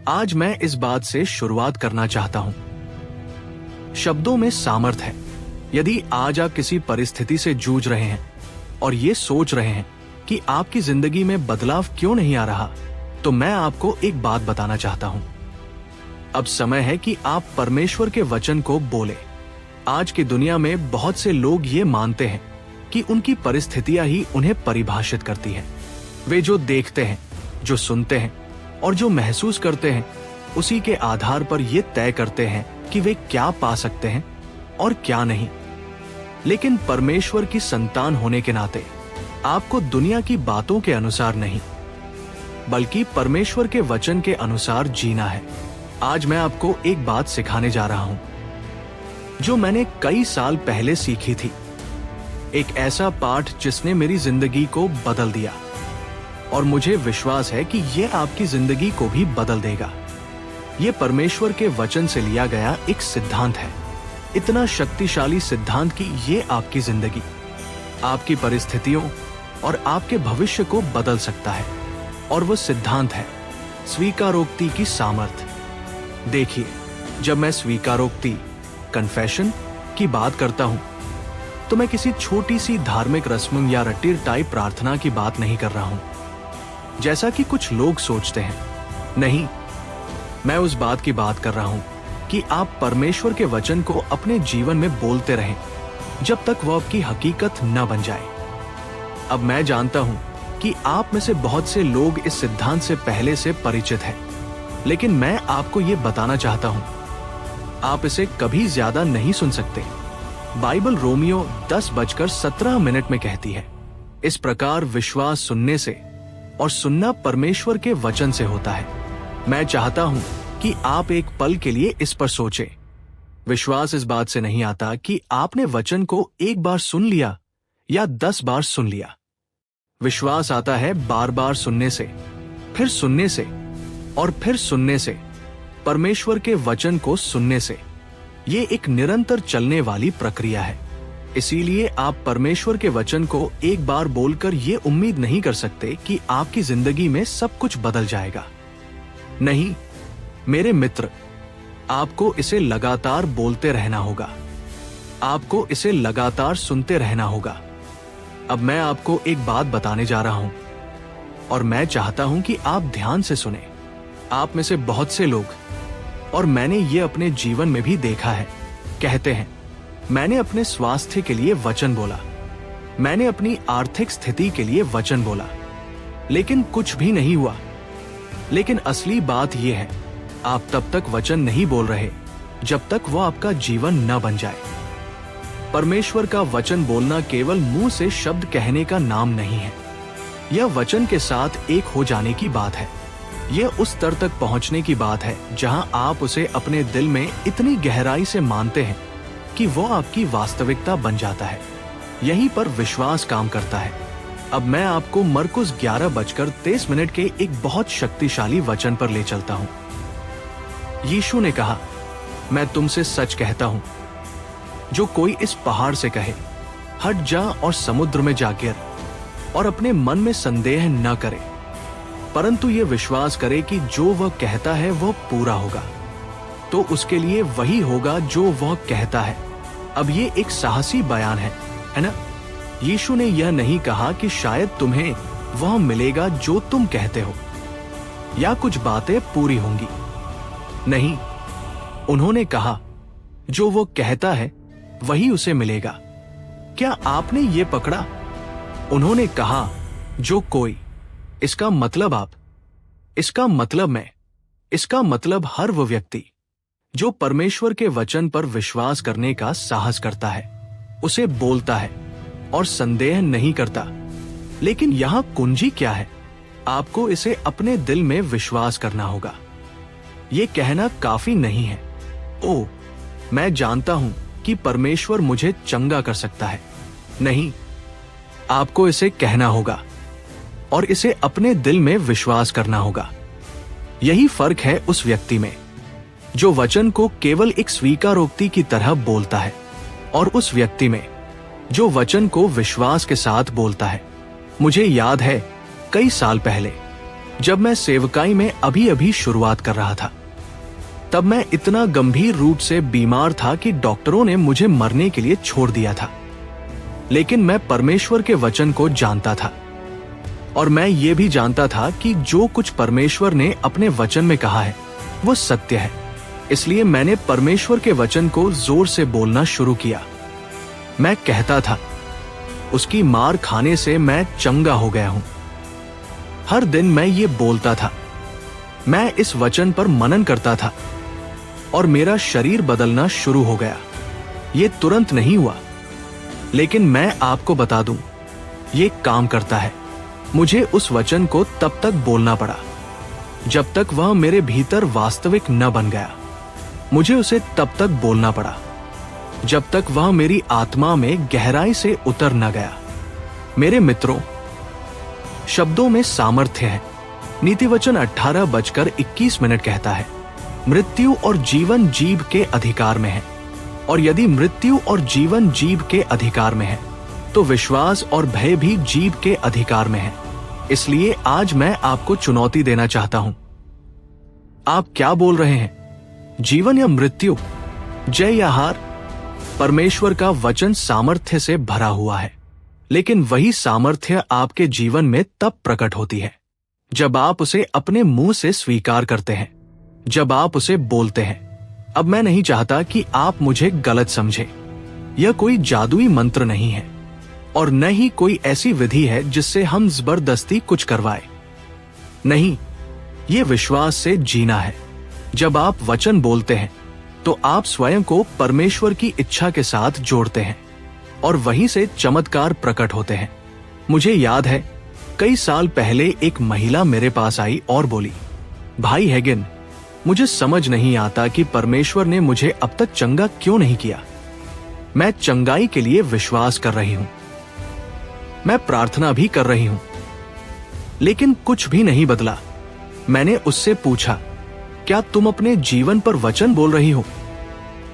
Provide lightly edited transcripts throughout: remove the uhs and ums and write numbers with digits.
आज मैं इस बात से शुरुआत करना चाहता हूं। शब्दों में सामर्थ है। यदि आज आप किसी परिस्थिति से जूझ रहे हैं और ये सोच रहे हैं कि आपकी जिंदगी में बदलाव क्यों नहीं आ रहा, तो मैं आपको एक बात बताना चाहता हूं। अब समय है कि आप परमेश्वर के वचन को बोले। आज की दुनिया में बहुत से लोग ये मानते हैं कि उनकी परिस्थितियां ही उन्हें परिभाषित करती हैं। वे जो देखते हैं, जो सुनते हैं और जो महसूस करते हैं, उसी के आधार पर ये तय करते हैं कि वे क्या पा सकते हैं और क्या नहीं। लेकिन परमेश्वर की संतान होने के नाते आपको दुनिया की बातों के अनुसार नहीं, बल्कि परमेश्वर के वचन के अनुसार जीना है। आज मैं आपको एक बात सिखाने जा रहा हूं जो मैंने कई साल पहले सीखी थी। एक ऐसा पाठ जिसने मेरी जिंदगी को बदल दिया, और मुझे विश्वास है कि यह आपकी जिंदगी को भी बदल देगा। यह परमेश्वर के वचन से लिया गया एक सिद्धांत है, इतना शक्तिशाली सिद्धांत कि यह आपकी जिंदगी, आपकी परिस्थितियों और आपके भविष्य को बदल सकता है। और वो सिद्धांत है स्वीकारोक्ति की सामर्थ। देखिए, जब मैं स्वीकारोक्ति, कन्फेशन की बात करता हूं, तो मैं किसी छोटी सी धार्मिक रस्म या रट्टी टाइप प्रार्थना की बात नहीं कर रहा हूं, जैसा कि कुछ लोग सोचते हैं। नहीं, मैं उस बात की बात कर रहा हूं कि आप परमेश्वर के वचन को अपने जीवन में बोलते रहें जब तक वो आपकी हकीकत न बन जाए। अब मैं जानता हूं कि आप में से बहुत से लोग इस सिद्धांत से पहले से परिचित हैं, लेकिन मैं आपको ये बताना चाहता हूं, आप इसे कभी ज्यादा नहीं सुन सकते। बाइबल रोमियो 10:17 में कहती है, इस प्रकार विश्वास सुनने से और सुनना परमेश्वर के वचन से होता है। मैं चाहता हूं कि आप एक पल के लिए इस पर सोचें। विश्वास इस बात से नहीं आता कि आपने वचन को एक बार सुन लिया या 10 बार सुन लिया। विश्वास आता है बार बार सुनने से, फिर सुनने से और फिर सुनने से, परमेश्वर के वचन को सुनने से। ये एक निरंतर चलने वाली प्रक्रिया है। इसीलिए आप परमेश्वर के वचन को एक बार बोलकर ये उम्मीद नहीं कर सकते कि आपकी जिंदगी में सब कुछ बदल जाएगा। नहीं मेरे मित्र, आपको इसे लगातार बोलते रहना होगा। आपको इसे लगातार सुनते रहना होगा। अब मैं आपको एक बात बताने जा रहा हूं, और मैं चाहता हूं कि आप ध्यान से सुने। आप में से बहुत से लोग, और मैंने ये अपने जीवन में भी देखा है, कहते हैं, मैंने अपने स्वास्थ्य के लिए वचन बोला, मैंने अपनी आर्थिक स्थिति के लिए वचन बोला, लेकिन कुछ भी नहीं हुआ। लेकिन असली बात यह है, आप तब तक वचन नहीं बोल रहे जब तक वो आपका जीवन न बन जाए। परमेश्वर का वचन बोलना केवल मुंह से शब्द कहने का नाम नहीं है। यह वचन के साथ एक हो जाने की बात है। यह उस स्तर तक पहुंचने की बात है जहां आप उसे अपने दिल में इतनी गहराई से मानते हैं कि वो आपकी वास्तविकता बन जाता है। यहीं पर विश्वास काम करता है। अब मैं आपको मरकुस 11:23 के एक बहुत शक्तिशाली वचन पर ले चलता हूं। यीशु ने कहा, मैं तुमसे सच कहता हूं, जो कोई इस पहाड़ से कहे, हट जा और समुद्र में जा गिर, और अपने मन में संदेह न करे, परंतु ये विश्वास करे कि जो वह कहता है वह पूरा होगा, तो उसके लिए वही होगा जो वह कहता है। अब ये एक साहसी बयान है ना? यीशु ने यह नहीं कहा कि शायद तुम्हें वह मिलेगा जो तुम कहते हो, या कुछ बातें पूरी होंगी। नहीं, उन्होंने कहा, जो वो कहता है वही उसे मिलेगा। क्या आपने ये पकड़ा? उन्होंने कहा, जो कोई, इसका मतलब आप, इसका मतलब मैं, इसका मतलब हर वो व्यक्ति जो परमेश्वर के वचन पर विश्वास करने का साहस करता है, उसे बोलता है और संदेह नहीं करता। लेकिन यहां कुंजी क्या है? आपको इसे अपने दिल में विश्वास करना होगा। ये कहना काफी नहीं है, ओ, मैं जानता हूं कि परमेश्वर मुझे चंगा कर सकता है। नहीं, आपको इसे कहना होगा और इसे अपने दिल में विश्वास करना होगा। यही फर्क है उस व्यक्ति में जो वचन को केवल एक स्वीकारोक्ति की तरह बोलता है, और उस व्यक्ति में जो वचन को विश्वास के साथ बोलता है। मुझे याद है, कई साल पहले जब मैं सेवकाई में अभी अभी शुरुआत कर रहा था, तब मैं इतना गंभीर रूप से बीमार था कि डॉक्टरों ने मुझे मरने के लिए छोड़ दिया था। लेकिन मैं परमेश्वर के वचन को जानता था और मैं ये भी जानता था कि जो कुछ परमेश्वर ने अपने वचन में कहा है वो सत्य है। इसलिए मैंने परमेश्वर के वचन को जोर से बोलना शुरू किया। मैं कहता था, उसकी मार खाने से मैं चंगा हो गया हूं। हर दिन मैं ये बोलता था। मैं इस वचन पर मनन करता था और मेरा शरीर बदलना शुरू हो गया। ये तुरंत नहीं हुआ, लेकिन मैं आपको बता दूं, ये काम करता है। मुझे उस वचन को तब तक बोलना पड़ा जब तक वह मेरे भीतर वास्तविक न बन गया। मुझे उसे तब तक बोलना पड़ा जब तक वह मेरी आत्मा में गहराई से उतर न गया। मेरे मित्रों, शब्दों में सामर्थ्य है। नीतिवचन 18:21 कहता है, मृत्यु और जीवन जीभ के अधिकार में है, और यदि मृत्यु और जीवन जीभ के अधिकार में है तो विश्वास और भय भी जीभ के अधिकार में है। इसलिए आज मैं आपको चुनौती देना चाहता हूं। आप क्या बोल रहे हैं, जीवन या मृत्यु, जय या हार? परमेश्वर का वचन सामर्थ्य से भरा हुआ है, लेकिन वही सामर्थ्य आपके जीवन में तब प्रकट होती है जब आप उसे अपने मुंह से स्वीकार करते हैं, जब आप उसे बोलते हैं। अब मैं नहीं चाहता कि आप मुझे गलत समझें। यह कोई जादुई मंत्र नहीं है और न ही कोई ऐसी विधि है जिससे हम जबरदस्ती कुछ करवाए। नहीं, ये विश्वास से जीना है। जब आप वचन बोलते हैं तो आप स्वयं को परमेश्वर की इच्छा के साथ जोड़ते हैं और वहीं से चमत्कार प्रकट होते हैं। मुझे याद है, कई साल पहले एक महिला मेरे पास आई और बोली, भाई हैगिन, मुझे समझ नहीं आता कि परमेश्वर ने मुझे अब तक चंगा क्यों नहीं किया। मैं चंगाई के लिए विश्वास कर रही हूं, मैं प्रार्थना भी कर रही हूं, लेकिन कुछ भी नहीं बदला। मैंने उससे पूछा, क्या तुम अपने जीवन पर वचन बोल रही हो?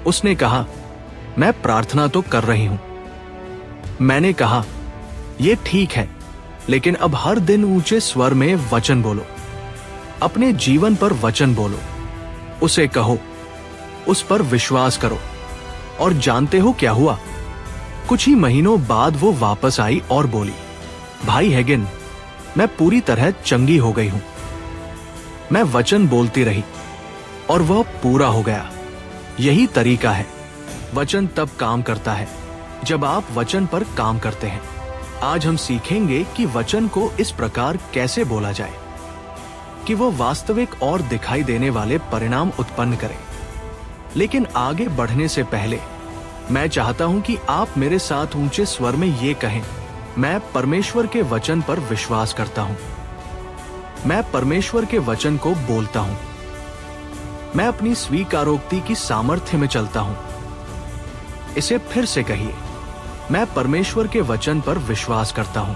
उसने कहा, मैं प्रार्थना तो कर रही हूं। मैंने कहा, यह ठीक है, लेकिन अब हर दिन ऊंचे स्वर में वचन बोलो। अपने जीवन पर वचन बोलो, उसे कहो, उस पर विश्वास करो। और जानते हो क्या हुआ? कुछ ही महीनों बाद वो वापस आई और बोली, भाई हैगिन, मैं पूरी तरह चंगी हो गई हूं। मैं वचन बोलती रही और वह पूरा हो गया। यही तरीका है। वचन तब काम करता है जब आप वचन पर काम करते हैं। आज हम सीखेंगे कि वचन को इस प्रकार कैसे बोला जाए कि वो वास्तविक और दिखाई देने वाले परिणाम उत्पन्न करे। लेकिन आगे बढ़ने से पहले मैं चाहता हूं कि आप मेरे साथ ऊंचे स्वर में ये कहें, मैं परमेश्वर के वचन पर विश्वास करता हूं। मैं परमेश्वर के वचन को बोलता हूं। मैं अपनी स्वीकारोक्ति की सामर्थ्य में चलता हूं। इसे फिर से कहिए, मैं परमेश्वर के वचन पर विश्वास करता हूं।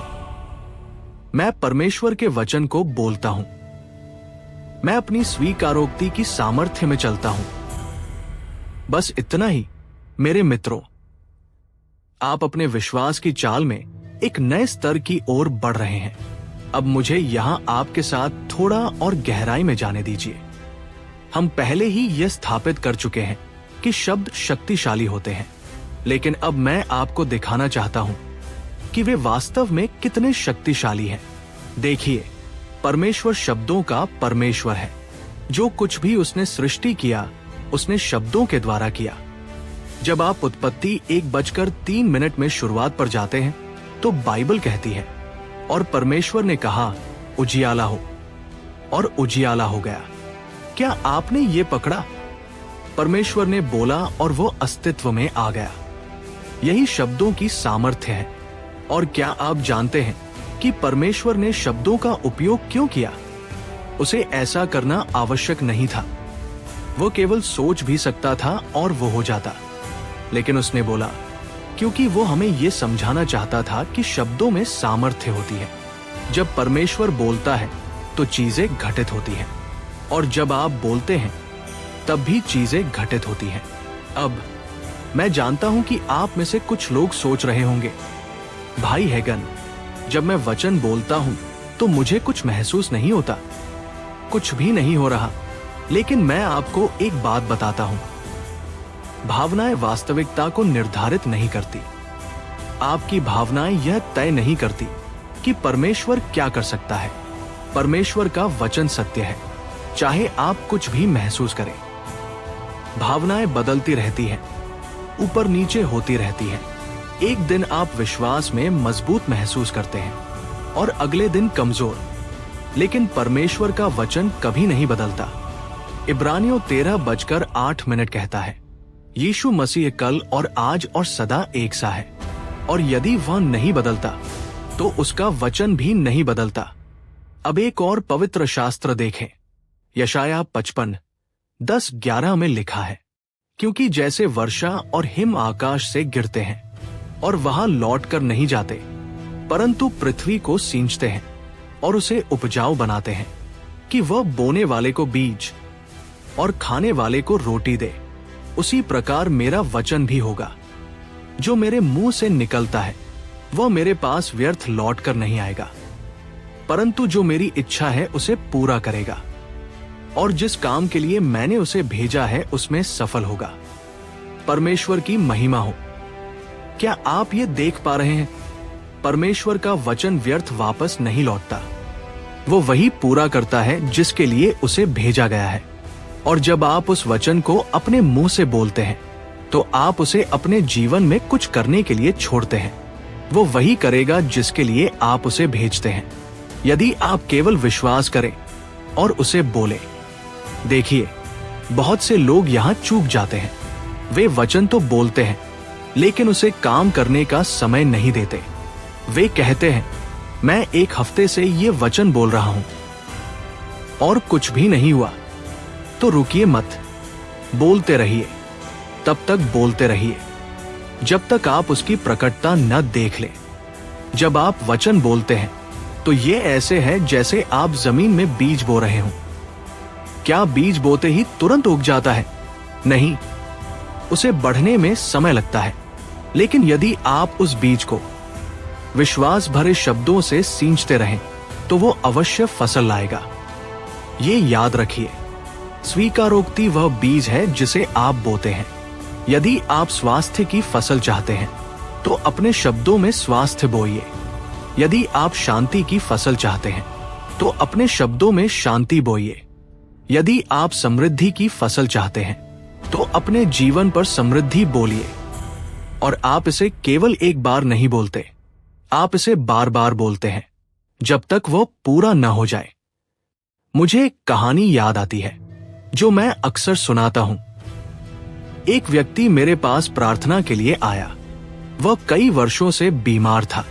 मैं परमेश्वर के वचन को बोलता हूं। मैं अपनी स्वीकारोक्ति की सामर्थ्य में चलता हूं। बस इतना ही मेरे मित्रों। आप अपने विश्वास की चाल में एक नए स्तर की ओर बढ़ रहे हैं। अब मुझे यहां आपके साथ थोड़ा और गहराई में जाने दीजिए। हम पहले ही यह स्थापित कर चुके हैं कि शब्द शक्तिशाली होते हैं, लेकिन अब मैं आपको दिखाना चाहता हूं कि वे वास्तव में कितने शक्तिशाली हैं। देखिए, परमेश्वर शब्दों का परमेश्वर है। जो कुछ भी उसने सृष्टि किया, उसने शब्दों के द्वारा किया। जब आप उत्पत्ति 1:03 में शुरुआत पर जाते हैं तो बाइबल कहती है, और परमेश्वर ने कहा, उजियाला हो, और उजियाला हो गया। क्या आपने ये पकड़ा? परमेश्वर ने बोला और वो अस्तित्व में आ गया। यही शब्दों की सामर्थ्य है। और क्या आप जानते हैं कि परमेश्वर ने शब्दों का उपयोग क्यों किया? उसे ऐसा करना आवश्यक नहीं था। वो केवल सोच भी सकता था और वो हो जाता। लेकिन उसने बोला, क्योंकि वो हमें ये समझाना चाहता था कि शब्दों में सामर्थ्य होती है। जब परमेश्वर बोलता है तो चीजें घटित होती हैं, और जब आप बोलते हैं तब भी चीजें घटित होती हैं। अब मैं जानता हूं कि आप में से कुछ लोग सोच रहे होंगे, भाई हैगन, जब मैं वचन बोलता हूं तो मुझे कुछ महसूस नहीं होता। कुछ भी नहीं हो रहा, लेकिन मैं आपको एक बात बताता हूं। भावनाएं वास्तविकता को निर्धारित नहीं करती। आपकी भावनाएं यह तय नहीं करती कि परमेश्वर क्या कर सकता है। परमेश्वर का वचन सत्य है, चाहे आप कुछ भी महसूस करें। भावनाएं बदलती रहती हैं, ऊपर नीचे होती रहती हैं। एक दिन आप विश्वास में मजबूत महसूस करते हैं और अगले दिन कमजोर, लेकिन परमेश्वर का वचन कभी नहीं बदलता। इब्रानियों 13:08 कहता है, यीशु मसीह कल और आज और सदा एक सा है, और यदि वह नहीं बदलता तो उसका वचन भी नहीं बदलता। अब एक और पवित्र शास्त्र देखें। यशायाह 55:10-11 में लिखा है, क्योंकि जैसे वर्षा और हिम आकाश से गिरते हैं और वहां लौट कर नहीं जाते, परंतु पृथ्वी को सींचते हैं और उसे उपजाऊ बनाते हैं, कि वह बोने वाले को बीज और खाने वाले को रोटी दे, उसी प्रकार मेरा वचन भी होगा जो मेरे मुंह से निकलता है। वह मेरे पास व्यर्थ लौट कर नहीं आएगा, परंतु जो मेरी इच्छा है उसे पूरा करेगा, और जिस काम के लिए मैंने उसे भेजा है उसमें सफल होगा। परमेश्वर की महिमा हो। क्या आप ये देख पा रहे हैं? परमेश्वर का वचन व्यर्थ वापस नहीं लौटता। वो वही पूरा करता है जिसके लिए उसे भेजा गया है। और जब आप उस वचन को अपने मुंह से बोलते हैं, तो आप उसे अपने जीवन में कुछ करने के लिए छोड़ते हैं। वो वही करेगा जिसके लिए आप उसे भेजते हैं, यदि आप केवल विश्वास करें और उसे बोले। देखिए, बहुत से लोग यहाँ चूक जाते हैं। वे वचन तो बोलते हैं, लेकिन उसे काम करने का समय नहीं देते। वे कहते हैं, मैं 1 हफ्ते से ये वचन बोल रहा हूं और कुछ भी नहीं हुआ। तो रुकिए मत, बोलते रहिए, तब तक बोलते रहिए जब तक आप उसकी प्रकटता न देख लें। जब आप वचन बोलते हैं तो ये ऐसे है जैसे आप जमीन में बीज बो रहे हो। क्या बीज बोते ही तुरंत उग जाता है? नहीं, उसे बढ़ने में समय लगता है। लेकिन यदि आप उस बीज को विश्वास भरे शब्दों से सींचते रहें, तो वो अवश्य फसल लाएगा। ये याद रखिए, स्वीकारोक्ति वह बीज है जिसे आप बोते हैं। यदि आप स्वास्थ्य की फसल चाहते हैं, तो अपने शब्दों में स्वास्थ्य बोइए। यदि आप शांति की फसल चाहते हैं, तो अपने शब्दों में शांति बोइए। यदि आप समृद्धि की फसल चाहते हैं, तो अपने जीवन पर समृद्धि बोलिए। और आप इसे केवल एक बार नहीं बोलते, आप इसे बार बार बोलते हैं, जब तक वो पूरा न हो जाए। मुझे एक कहानी याद आती है जो मैं अक्सर सुनाता हूं। एक व्यक्ति मेरे पास प्रार्थना के लिए आया। वह कई वर्षों से बीमार था।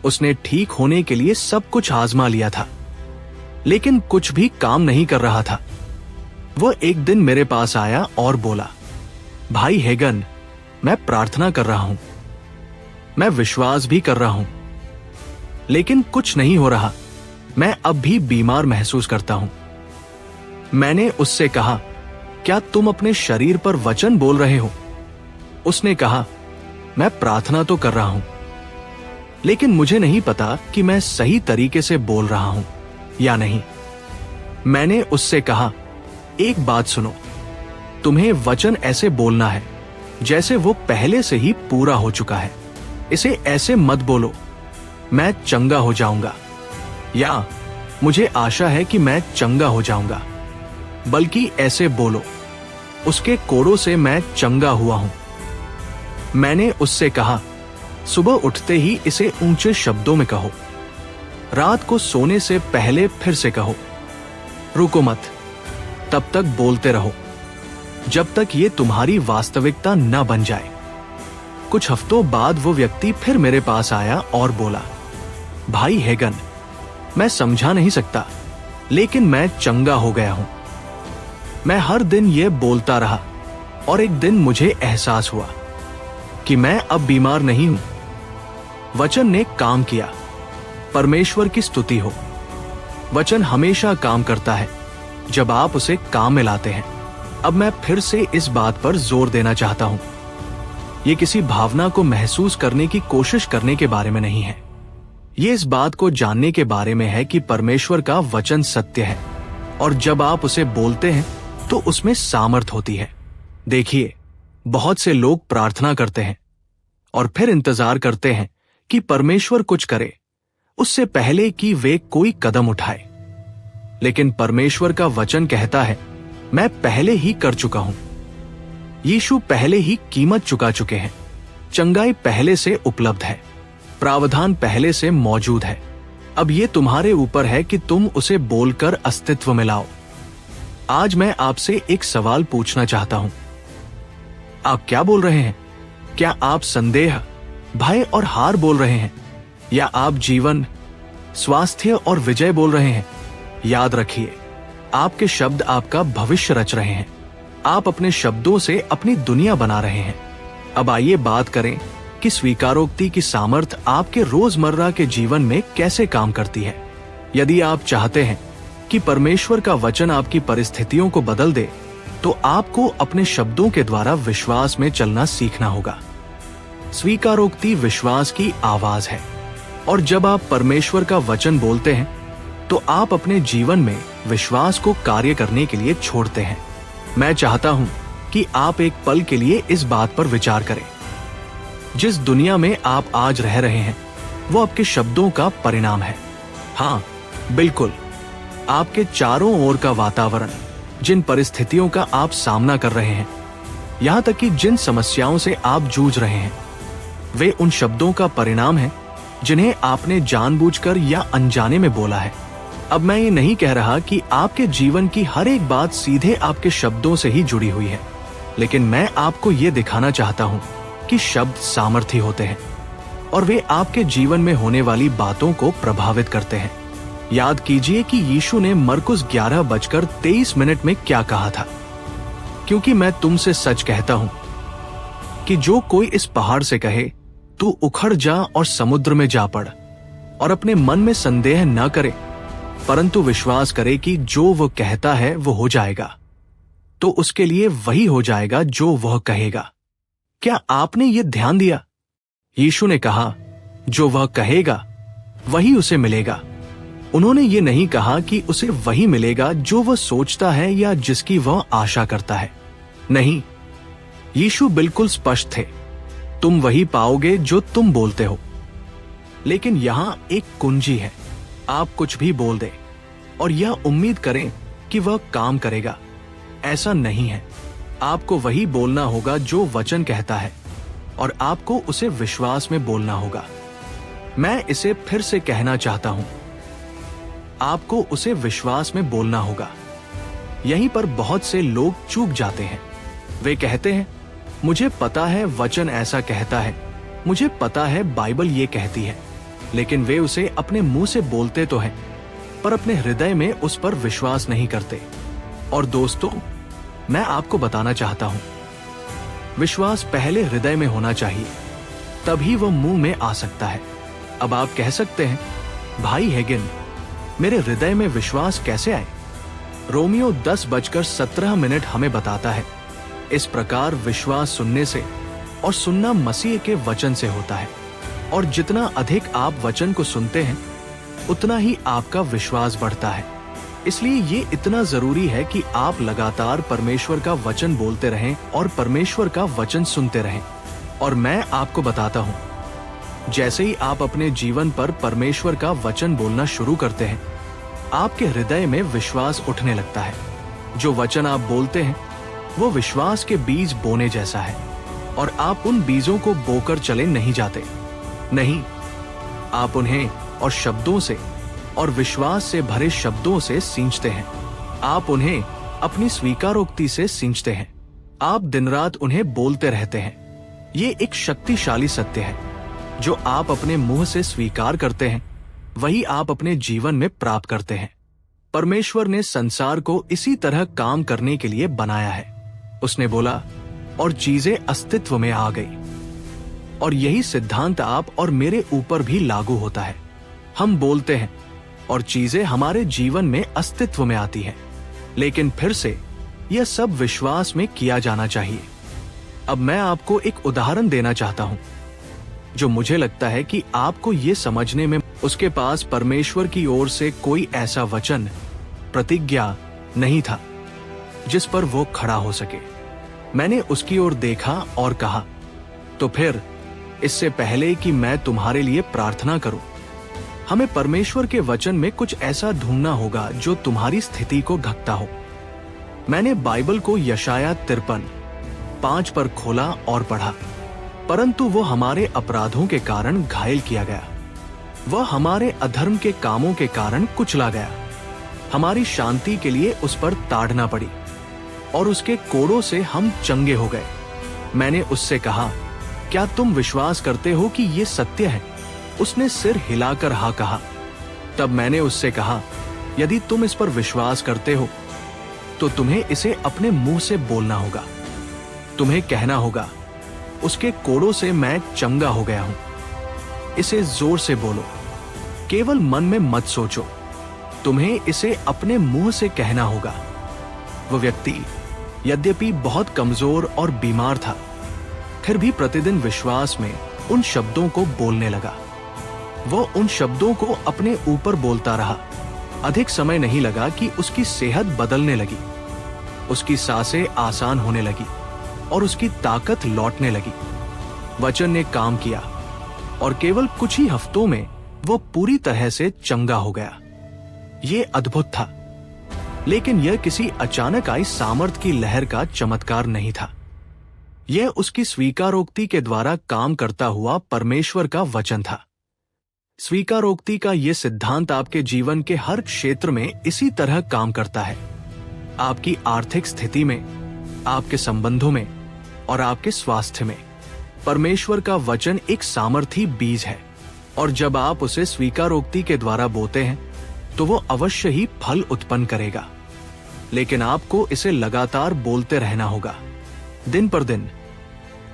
उसने ठीक होने के लिए सब कुछ आजमा लिया था, लेकिन कुछ भी काम नहीं कर रहा था। वह एक दिन मेरे पास आया और बोला, भाई हेगन, मैं प्रार्थना कर रहा हूं, मैं विश्वास भी कर रहा हूं, लेकिन कुछ नहीं हो रहा। मैं अब भी बीमार महसूस करता हूं। मैंने उससे कहा, क्या तुम अपने शरीर पर वचन बोल रहे हो? उसने कहा, मैं प्रार्थना तो कर रहा हूं, लेकिन मुझे नहीं पता कि मैं सही तरीके से बोल रहा हूं या नहीं। मैंने उससे कहा, एक बात सुनो, तुम्हें वचन ऐसे बोलना है जैसे वो पहले से ही पूरा हो चुका है। इसे ऐसे मत बोलो, मैं चंगा हो जाऊंगा, या मुझे आशा है कि मैं चंगा हो जाऊंगा, बल्कि ऐसे बोलो, उसके कोड़ों से मैं चंगा हुआ हूं। मैंने उससे कहा, सुबह उठते ही इसे ऊंचे शब्दों में कहो, रात को सोने से पहले फिर से कहो, रुको मत, तब तक बोलते रहो जब तक ये तुम्हारी वास्तविकता न बन जाए। कुछ हफ्तों बाद वो व्यक्ति फिर मेरे पास आया और बोला, भाई हेगन, मैं समझा नहीं सकता, लेकिन मैं चंगा हो गया हूं। मैं हर दिन ये बोलता रहा और एक दिन मुझे एहसास हुआ कि मैं अब बीमार नहीं हूं। वचन ने काम किया। परमेश्वर की स्तुति हो। वचन हमेशा काम करता है जब आप उसे काम में लाते हैं। अब मैं फिर से इस बात पर जोर देना चाहता हूं, ये किसी भावना को महसूस करने की कोशिश करने के बारे में नहीं है। ये इस बात को जानने के बारे में है कि परमेश्वर का वचन सत्य है और जब आप उसे बोलते हैं तो उसमें सामर्थ होती है। देखिए, बहुत से लोग प्रार्थना करते हैं और फिर इंतजार करते हैं कि परमेश्वर कुछ करे उससे पहले कि वे कोई कदम उठाए। लेकिन परमेश्वर का वचन कहता है, मैं पहले ही कर चुका हूं। यीशु पहले ही कीमत चुका चुके हैं। चंगाई पहले से उपलब्ध है, प्रावधान पहले से मौजूद है। अब यह तुम्हारे ऊपर है कि तुम उसे बोलकर अस्तित्व में लाओ। आज मैं आपसे एक सवाल पूछना चाहता हूं। आप क्या बोल रहे हैं? क्या आप संदेह, भय और हार बोल रहे हैं, या आप जीवन, स्वास्थ्य और विजय बोल रहे हैं? याद रखिए, आपके शब्द आपका भविष्य रच रहे हैं। आप अपने शब्दों से अपनी दुनिया बना रहे हैं। अब आइए बात करें कि स्वीकारोक्ति की सामर्थ आपके रोजमर्रा के जीवन में कैसे काम करती है। यदि आप चाहते हैं कि परमेश्वर का वचन आपकी परिस्थितियों को बदल दे, तो आपको अपने शब्दों के द्वारा विश्वास में चलना सीखना होगा। स्वीकारोक्ति विश्वास की आवाज है, और जब आप परमेश्वर का वचन बोलते हैं तो आप अपने जीवन में विश्वास को कार्य करने के लिए छोड़ते हैं। मैं चाहता हूं कि आप एक पल के लिए इस बात पर विचार करें। जिस दुनिया में आप आज रह रहे हैं वो आपके शब्दों का परिणाम है। हाँ, बिल्कुल, आपके चारों ओर का वातावरण, जिन परिस्थितियों का आप सामना कर रहे हैं, यहां तक कि जिन समस्याओं से आप जूझ रहे हैं, वे उन शब्दों का परिणाम है जिन्हें आपने जानबूझकर या अनजाने में बोला है। अब मैं ये नहीं कह रहा कि आपके जीवन की हर एक बात सीधे आपके शब्दों से ही जुड़ी हुई है, लेकिन मैं आपको ये दिखाना चाहता हूँ कि शब्द सामर्थी होते हैं और वे आपके जीवन में होने वाली बातों को प्रभावित करते हैं। याद कीजिए कि यीशु ने मरकुस 11:23 में क्या कहा था, क्योंकि मैं तुमसे सच कहता हूं कि जो कोई इस पहाड़ से कहे तू उखड़ जा और समुद्र में जा पड़, और अपने मन में संदेह न करे, परंतु विश्वास करे कि जो वह कहता है वो हो जाएगा, तो उसके लिए वही हो जाएगा जो वह कहेगा। क्या आपने ये ध्यान दिया? यीशु ने कहा, जो वह कहेगा वही उसे मिलेगा। उन्होंने ये नहीं कहा कि उसे वही मिलेगा जो वह सोचता है या जिसकी वह आशा करता है। नहीं, यीशु बिल्कुल स्पष्ट थे, तुम वही पाओगे जो तुम बोलते हो। लेकिन यहां एक कुंजी है, आप कुछ भी बोल दें और यह उम्मीद करें कि वह काम करेगा, ऐसा नहीं है। आपको वही बोलना होगा जो वचन कहता है, और आपको उसे विश्वास में बोलना होगा। मैं इसे फिर से कहना चाहता हूं, आपको उसे विश्वास में बोलना होगा। यहीं पर बहुत से लोग चूक जाते हैं। वे कहते हैं, मुझे पता है वचन ऐसा कहता है, मुझे पता है बाइबल ये कहती है, लेकिन वे उसे अपने मुंह से बोलते तो हैं, पर अपने हृदय में उस पर विश्वास नहीं करते। और दोस्तों, मैं आपको बताना चाहता हूं, विश्वास पहले हृदय में होना चाहिए, तभी वह मुंह में आ सकता है। अब आप कह सकते हैं, भाई हेगिन, मेरे हृदय में विश्वास कैसे आए? रोमियो 10:17 हमें बताता है, इस प्रकार विश्वास सुनने से, और सुनना मसीह के वचन से होता है। और जितना अधिक आप वचन को सुनते हैं, उतना ही आपका विश्वास बढ़ता है। इसलिए ये इतना जरूरी है कि आप लगातार परमेश्वर का वचन बोलते रहें और परमेश्वर का वचन सुनते रहें। और मैं आपको बताता हूं, जैसे ही आप अपने जीवन पर परमेश्वर का वचन बोलना शुरू करते हैं, आपके हृदय में विश्वास उठने लगता है। जो वचन आप बोलते हैं वो विश्वास के बीज बोने जैसा है, और आप उन बीजों को बोकर चले नहीं जाते। नहीं, आप उन्हें और शब्दों से और विश्वास से भरे शब्दों से सींचते हैं। आप उन्हें अपनी स्वीकारोक्ति से सींचते हैं। आप दिन रात उन्हें बोलते रहते हैं। ये एक शक्तिशाली सत्य है। जो आप अपने मुंह से स्वीकार करते हैं, वही आप अपने जीवन में प्राप्त करते हैं। परमेश्वर ने संसार को इसी तरह काम करने के लिए बनाया है। उसने बोला और चीजें अस्तित्व में आ गई। और यही सिद्धांत आप और मेरे ऊपर भी लागू होता है। हम बोलते हैं और चीजें हमारे जीवन में अस्तित्व में आती हैं। लेकिन फिर से यह सब विश्वास में किया जाना चाहिए। अब मैं आपको एक उदाहरण देना चाहता हूं, जो मुझे लगता है कि आपको ये समझने में उसके पास परमेश्वर की ओर से कोई ऐसा वचन, प्रतिज्ञा नहीं था जिस पर वो खड़ा हो सके। मैंने उसकी ओर देखा और कहा, तो फिर इससे पहले कि मैं तुम्हारे लिए प्रार्थना करूं, हमें परमेश्वर के वचन में कुछ ऐसा ढूंढना होगा जो तुम्हारी स्थिति को ढकता हो। मैंने बाइबल को यशाया 53:5 पर खोला और पढ़ा, परंतु वो हमारे अपराधों के कारण घायल किया गया, वह हमारे अधर्म के कामों के कारण कुचला गया, हमारी शांति के लिए उस पर ताड़ना पड़ी और उसके कोड़ों से हम चंगे हो गए। मैंने उससे कहा, क्या तुम विश्वास करते हो कि ये सत्य है? उसने सिर हिलाकर हाँ कहा। तब मैंने उससे कहा, यदि तुम इस पर विश्वास करते हो तो तुम्हें इसे अपने मुंह से बोलना होगा। तुम्हें कहना होगा, उसके कोड़ों से मैं चंगा हो गया हूं। इसे जोर से बोलो, केवल मन में मत सोचो, तुम्हें इसे अपने मुंह से कहना होगा। वो व्यक्ति यद्यपि बहुत कमजोर और बीमार था, फिर भी प्रतिदिन विश्वास में उन शब्दों को बोलने लगा। वो उन शब्दों को अपने ऊपर बोलता रहा। अधिक समय नहीं लगा कि उसकी सेहत बदलने लगी, उसकी सांसें आसान होने लगी और उसकी ताकत लौटने लगी। वचन ने काम किया और केवल कुछ ही हफ्तों में वो पूरी तरह से चंगा हो गया। ये अद्भुत था, लेकिन यह किसी अचानक आई सामर्थ की लहर का चमत्कार नहीं था। यह उसकी स्वीकारोक्ति के द्वारा काम करता हुआ परमेश्वर का वचन था। स्वीकारोक्ति का यह सिद्धांत आपके जीवन के हर क्षेत्र में इसी तरह काम करता है। आपकी आर्थिक स्थिति में, आपके संबंधों में और आपके स्वास्थ्य में परमेश्वर का वचन एक सामर्थी बीज है, और जब आप उसे स्वीकारोक्ति के द्वारा बोते हैं तो वो अवश्य ही फल उत्पन्न करेगा। लेकिन आपको इसे लगातार बोलते रहना होगा, दिन पर दिन,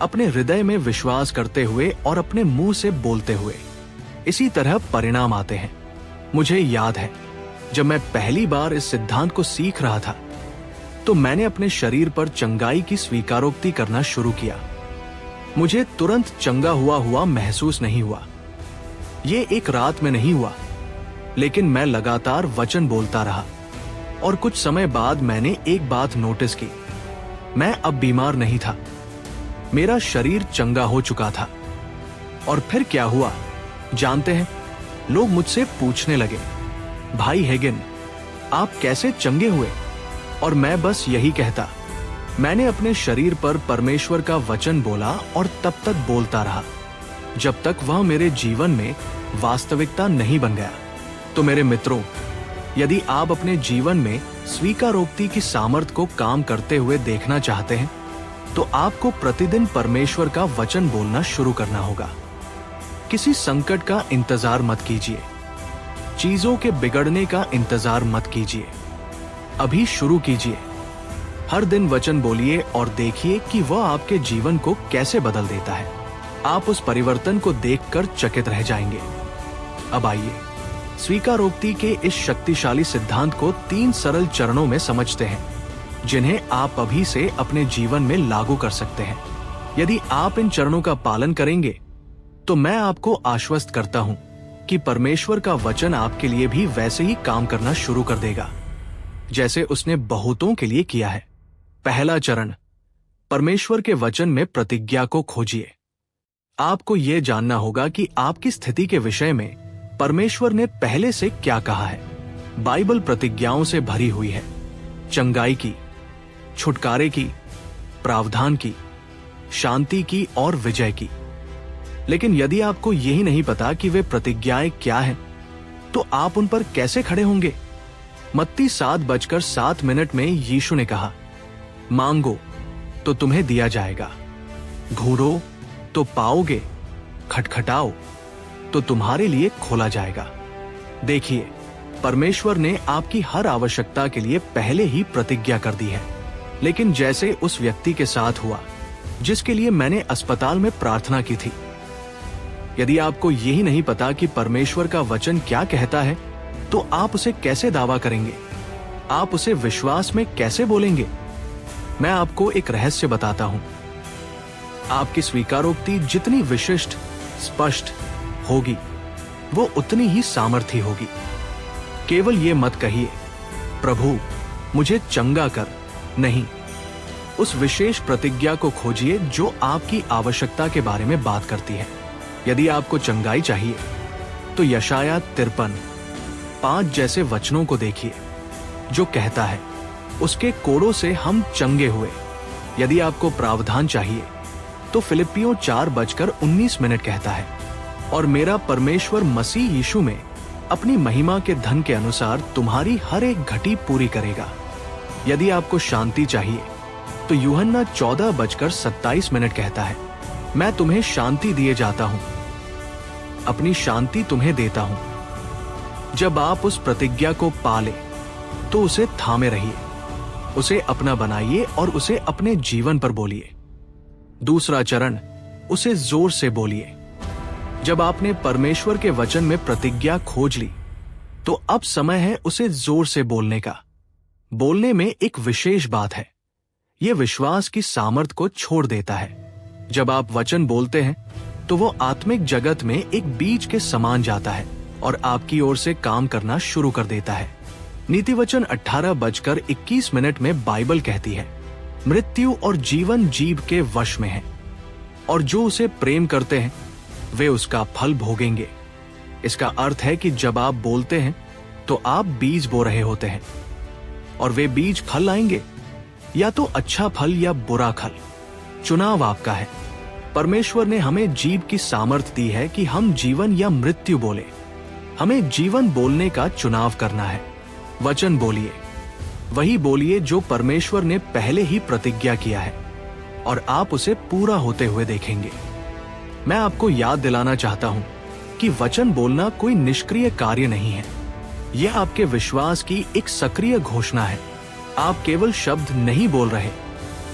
अपने हृदय में विश्वास करते हुए और अपने मुंह से बोलते हुए। इसी तरह परिणाम आते हैं। मुझे याद है, जब मैं पहली बार इस सिद्धांत को सीख रहा था तो मैंने अपने शरीर पर चंगाई की स्वीकारोक्ति करना शुरू किया। मुझे तुरंत चंगा हुआ महसूस नहीं हुआ। ये एक रात में नहीं हुआ, लेकिन मैं लगातार वचन बोलता रहा और कुछ समय बाद मैंने एक बात नोटिस की। मैं अब बीमार नहीं था, मेरा शरीर चंगा हो चुका था। और फिर क्या हुआ जानते हैं? लोग मुझसे पूछने लगे, भाई हेगिन, आप कैसे चंगे हुए? और मैं बस यही कहता, मैंने अपने शरीर पर परमेश्वर का वचन बोला और तब तक बोलता रहा जब तक वह मेरे जीवन में वास्तविकता नहीं बन गया। तो मेरे मित्रों, यदि आप अपने जीवन में स्वीकारोक्ति की सामर्थ्य को काम करते हुए देखना चाहते हैं तो आपको प्रतिदिन परमेश्वर का वचन बोलना शुरू करना होगा। किसी संकट का इंतजार मत कीजिए, चीजों के बिगड़ने का इंतजार मत कीजिए, अभी शुरू कीजिए। हर दिन वचन बोलिए और देखिए कि वह आपके जीवन को कैसे बदल देता है। आप उस परिवर्तन को देखकर चकित रह जाएंगे। अब आइए स्वीकारोक्ति के इस शक्तिशाली सिद्धांत को 3 सरल चरणों में समझते हैं, जिन्हें आप अभी से अपने जीवन में लागू कर सकते हैं। यदि आप इन चरणों का पालन करेंगे तो मैं आपको आश्वस्त करता हूं कि परमेश्वर का वचन आपके लिए भी वैसे ही काम करना शुरू कर देगा जैसे उसने बहुतों के लिए किया है। पहला चरण, परमेश्वर के वचन में प्रतिज्ञा को खोजिए। आपको यह जानना होगा कि आपकी स्थिति के विषय में परमेश्वर ने पहले से क्या कहा है। बाइबल प्रतिज्ञाओं से भरी हुई है, चंगाई की, छुटकारे की, प्रावधान की, शांति की और विजय की। लेकिन यदि आपको यही नहीं पता कि वे प्रतिज्ञाएं क्या हैं, तो आप उन पर कैसे खड़े होंगे? मत्ती 7:07 में यीशु ने कहा, मांगो तो तुम्हें दिया जाएगा, ढूंढो तो पाओगे, खटखटाओ तो तुम्हारे लिए खोला जाएगा। देखिए, परमेश्वर ने आपकी हर आवश्यकता के लिए पहले ही प्रतिज्ञा कर दी है। लेकिन जैसे उस व्यक्ति के साथ हुआ जिसके लिए मैंने अस्पताल में प्रार्थना की थी, यदि आपको यही नहीं पता कि परमेश्वर का वचन क्या कहता है, तो आप उसे कैसे दावा करेंगे? आप उसे विश्वास में कैसे बोलेंगे? मैं आपको एक रहस्य बताता हूं। आपकी स्वीकारोक्ति जितनी विशिष्ट, स्पष्ट होगी, वो उतनी ही सामर्थी होगी। केवल ये मत कहिए, प्रभु मुझे चंगा कर, नहीं। उस विशेष प्रतिज्ञा को खोजिए जो आपकी आवश्यकता के बारे में बात करती है। यदि आपको चंगाई चाहिए तो यशाया 53:5 जैसे वचनों को देखिए, जो कहता है, उसके कोड़ों से हम चंगे हुए। यदि आपको प्रावधान चाहिए तो फिलिप्पियों 4:19 कहता है, और मेरा परमेश्वर मसीह यीशु में अपनी महिमा के धन के अनुसार तुम्हारी हर एक घटी पूरी करेगा। यदि आपको शांति चाहिए तो यूहन्ना 14:27 कहता है, मैं तुम्हें शांति दिए जाता हूं, अपनी शांति तुम्हें देता हूं। जब आप उस प्रतिज्ञा को पाले तो उसे थामे रहिए, उसे अपना बनाइए और उसे अपने जीवन पर बोलिए। दूसरा चरण, उसे जोर से बोलिए। जब आपने परमेश्वर के वचन में प्रतिज्ञा खोज ली तो अब समय है उसे जोर से बोलने का। बोलने में एक विशेष बात है, यह विश्वास की सामर्थ्य को छोड़ देता है। जब आप वचन बोलते हैं तो वो आत्मिक जगत में एक बीज के समान जाता है और आपकी ओर से काम करना शुरू कर देता है। नीतिवचन 18:21 में बाइबल कहती है, मृत्यु और जीवन जीव के वश में है, और जो उसे प्रेम करते हैं वे उसका फल भोगेंगे। इसका अर्थ है कि जब आप बोलते हैं तो आप बीज बो रहे होते हैं, और वे बीज फल लाएंगे, या तो अच्छा फल या बुरा फल। चुनाव आपका है। परमेश्वर ने हमें जीव की सामर्थ्य दी है कि हम जीवन या मृत्यु बोले। हमें जीवन बोलने का चुनाव करना है। वचन बोलिए, वही बोलिए जो परमेश्वर ने पहले ही प्रतिज्ञा किया है, और आप उसे पूरा होते हुए देखेंगे। मैं आपको याद दिलाना चाहता हूं कि वचन बोलना कोई निष्क्रिय कार्य नहीं है, यह आपके विश्वास की एक सक्रिय घोषणा है। आप केवल शब्द नहीं बोल रहे,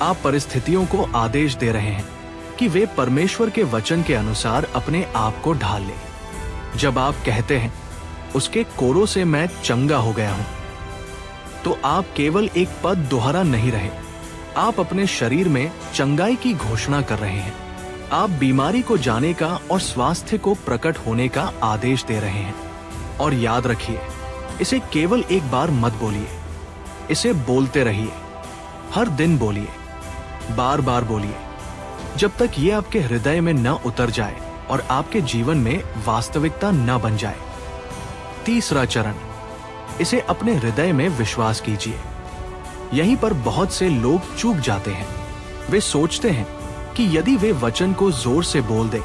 आप परिस्थितियों को आदेश दे रहे हैं कि वे परमेश्वर के वचन के अनुसार अपने आप को ढाल ले। जब आप कहते हैं, उसके कोड़ों से मैं चंगा हो गया हूं, तो आप केवल एक पद दोहरा नहीं रहे, आप अपने शरीर में चंगाई की घोषणा कर रहे हैं। आप बीमारी को जाने का और स्वास्थ्य को प्रकट होने का आदेश दे रहे हैं। और याद रखिए, इसे केवल एक बार मत बोलिए, इसे बोलते रहिए। हर दिन बोलिए, बार बार बोलिए, जब तक ये आपके हृदय में न उतर जाए और आपके जीवन में वास्तविकता न बन जाए। तीसरा चरण, इसे अपने हृदय में विश्वास कीजिए। यहीं पर बहुत से लोग चूक जाते हैं। वे सोचते हैं कि यदि वे वचन को जोर से बोल दे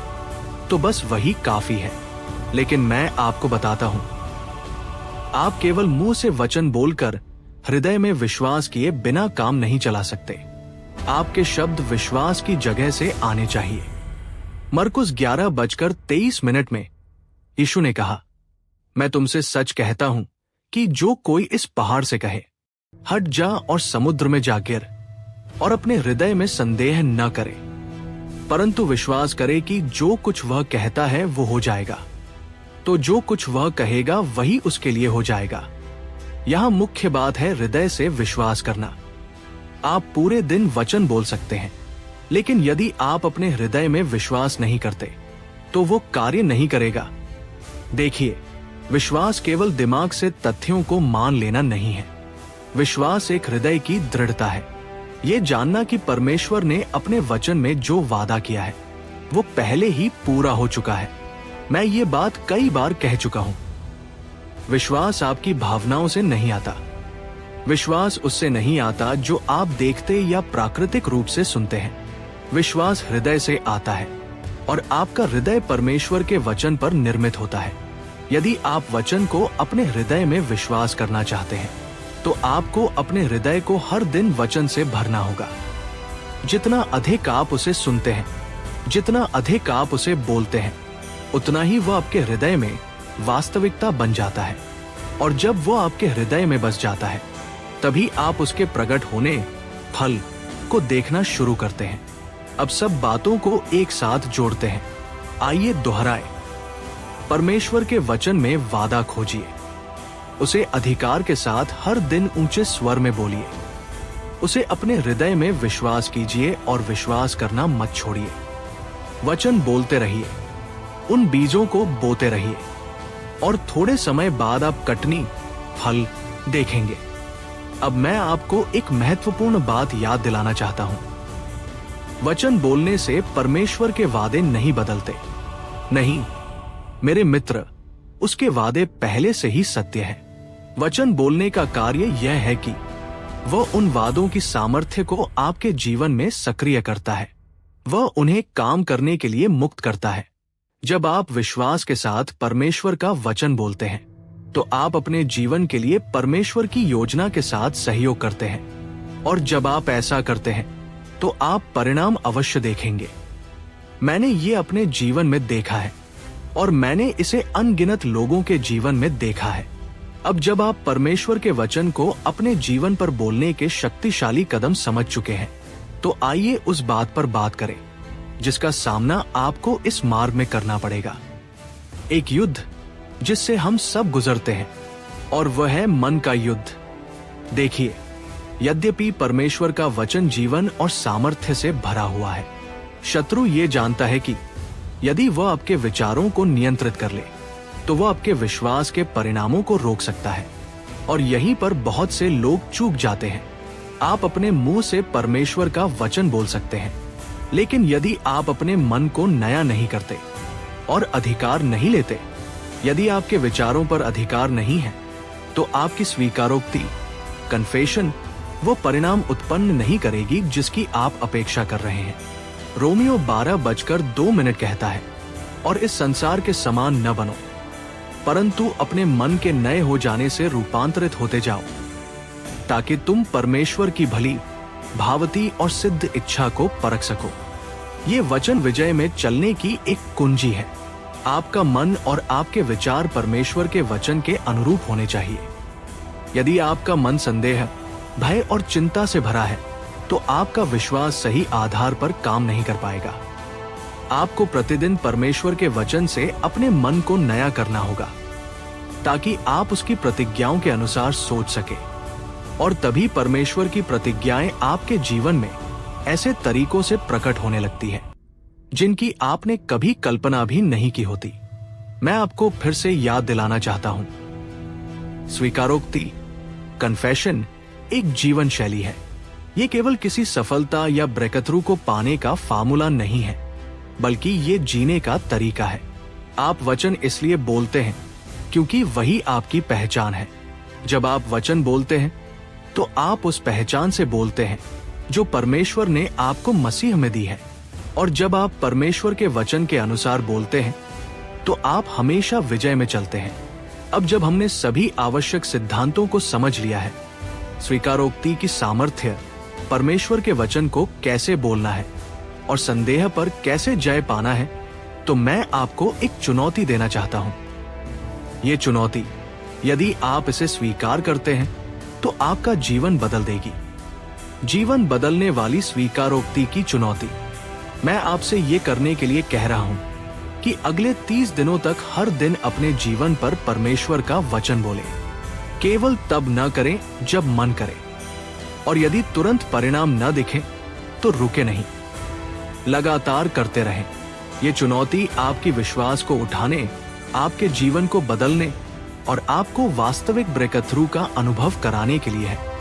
तो बस वही काफी है। लेकिन मैं आपको बताता हूं, आप केवल मुंह से वचन बोलकर हृदय में विश्वास किए बिना काम नहीं चला सकते। आपके शब्द विश्वास की जगह से आने चाहिए। मरकुस 11:23 में यीशु ने कहा, मैं तुमसे सच कहता हूं कि जो कोई इस पहाड़ से कहे, हट जा और समुद्र में जा गिर, और अपने हृदय में संदेह न करे, परंतु विश्वास करे कि जो कुछ वह कहता है वो हो जाएगा, तो जो कुछ वह कहेगा वही उसके लिए हो जाएगा। यहां मुख्य बात है हृदय से विश्वास करना। आप पूरे दिन वचन बोल सकते हैं, लेकिन यदि आप अपने हृदय में विश्वास नहीं करते तो वो कार्य नहीं करेगा। देखिए, विश्वास केवल दिमाग से तथ्यों को मान लेना नहीं है। विश्वास एक हृदय की दृढ़ता है, ये जानना कि परमेश्वर ने अपने वचन में जो वादा किया है वो पहले ही पूरा हो चुका है। मैं ये बात कई बार कह चुका हूं। विश्वास आपकी भावनाओं से नहीं आता। विश्वास उससे नहीं आता जो आप देखते या प्राकृतिक रूप से सुनते हैं। विश्वास हृदय से आता है, और आपका हृदय परमेश्वर के वचन पर निर्मित होता है। यदि आप वचन को अपने हृदय में विश्वास करना चाहते हैं तो आपको अपने हृदय को हर दिन वचन से भरना होगा। जितना अधिक आप उसे सुनते हैं, जितना अधिक आप उसे बोलते हैं, उतना ही वह आपके हृदय में वास्तविकता बन जाता है। और जब वो आपके हृदय में बस जाता है, तभी आप उसके प्रकट होने, फल को देखना शुरू करते हैं। अब सब बातों को एक साथ जोड़ते हैं। आइए दोहराए। परमेश्वर के वचन में वादा खोजिए, उसे अधिकार के साथ हर दिन ऊंचे स्वर में बोलिए। उसे अपने हृदय में विश्वास कीजिए और विश्वास करना मत छोड़िए। वचन बोलते रहिए, उन बीजों को बोते रहिए, और थोड़े समय बाद आप कटनी, फल देखेंगे। अब मैं आपको एक महत्वपूर्ण बात याद दिलाना चाहता हूं। वचन बोलने से परमेश्वर के वादे नहीं बदलते। नहीं मेरे मित्र, उसके वादे पहले से ही सत्य है। वचन बोलने का कार्य यह है कि वह उन वादों की सामर्थ्य को आपके जीवन में सक्रिय करता है। वह उन्हें काम करने के लिए मुक्त करता है। जब आप विश्वास के साथ परमेश्वर का वचन बोलते हैं तो आप अपने जीवन के लिए परमेश्वर की योजना के साथ सहयोग करते हैं, और जब आप ऐसा करते हैं तो आप परिणाम अवश्य देखेंगे। मैंने ये अपने जीवन में देखा है और मैंने इसे अनगिनत लोगों के जीवन में देखा है। अब जब आप परमेश्वर के वचन को अपने जीवन पर बोलने के शक्तिशाली कदम समझ चुके हैं तो आइए उस बात पर बात करें जिसका सामना आपको इस मार्ग में करना पड़ेगा। एक युद्ध जिससे हम सब गुजरते हैं, और वह है मन का युद्ध। देखिए, यद्यपि परमेश्वर का वचन जीवन और सामर्थ्य से भरा हुआ है, शत्रु ये जानता है कि यदि वह आपके विचारों को नियंत्रित कर ले तो वह आपके विश्वास के परिणामों को रोक सकता है। और यहीं पर बहुत से लोग चूक जाते हैं। आप अपने मुंह से परमेश्वर का वचन बोल सकते हैं, लेकिन यदि आप अपने मन को नया नहीं करते और अधिकार नहीं लेते, यदि आपके विचारों पर अधिकार नहीं है, तो आपकी स्वीकारोक्ति, कन्फेशन, वो परिणाम उत्पन्न नहीं करेगी जिसकी आप अपेक्षा कर रहे हैं। रोमियो 12:2 कहता है, और इस संसार के समान न बनो, परंतु अपने मन के नए हो जाने से रूपांतरित होते जाओ, ताकि तुम परमेश्वर की भली, भावती और सिद्ध इच्छा को परख सको। ये वचन विजय में चलने की एक कुंजी है। आपका मन और आपके विचार परमेश्वर के वचन के अनुरूप होने चाहिए। यदि आपका मन संदेह, भय और चिंता से भरा है तो आपका विश्वास सही आधार पर काम नहीं कर पाएगा। आपको प्रतिदिन परमेश्वर के वचन से अपने मन को नया करना होगा, ताकि आप उसकी प्रतिज्ञाओं के अनुसार सोच सके, और तभी परमेश्वर की प्रतिज्ञाएं आपके जीवन में ऐसे तरीकों से प्रकट होने लगती है जिनकी आपने कभी कल्पना भी नहीं की होती। मैं आपको फिर से याद दिलाना चाहता हूं, स्वीकारोक्ति, कन्फेशन एक जीवन शैली है। ये केवल किसी सफलता या ब्रेकथ्रू को पाने का फार्मूला नहीं है, बल्कि ये जीने का तरीका है। आप वचन इसलिए बोलते हैं क्योंकि वही आपकी पहचान है। जब आप वचन बोलते हैं तो आप उस पहचान से बोलते हैं जो परमेश्वर ने आपको मसीह में दी है, और जब आप परमेश्वर के वचन के अनुसार बोलते हैं तो आप हमेशा विजय में चलते हैं। अब जब हमने सभी आवश्यक सिद्धांतों को समझ लिया है, स्वीकारोक्ति की सामर्थ्य, परमेश्वर के वचन को कैसे बोलना है और संदेह पर कैसे जय पाना है, तो मैं आपको एक चुनौती देना चाहता हूं। ये चुनौती, यदि आप इसे स्वीकार करते हैं तो आपका जीवन बदल देगी। जीवन बदलने वाली स्वीकारोक्ति की चुनौती। मैं आपसे ये करने के लिए कह रहा हूं कि अगले 30 दिनों तक हर दिन अपने जीवन पर परमेश्वर का वचन बोलें। केवल तब न करें जब मन करे, और यदि तुरंत परिणाम न दिखे तो रुके नहीं, लगातार करते रहें। ये चुनौती आपकी विश्वास को उठाने, आपके जीवन को बदलने और आपको वास्तविक ब्रेकथ्रू का अनुभव कराने के लिए है।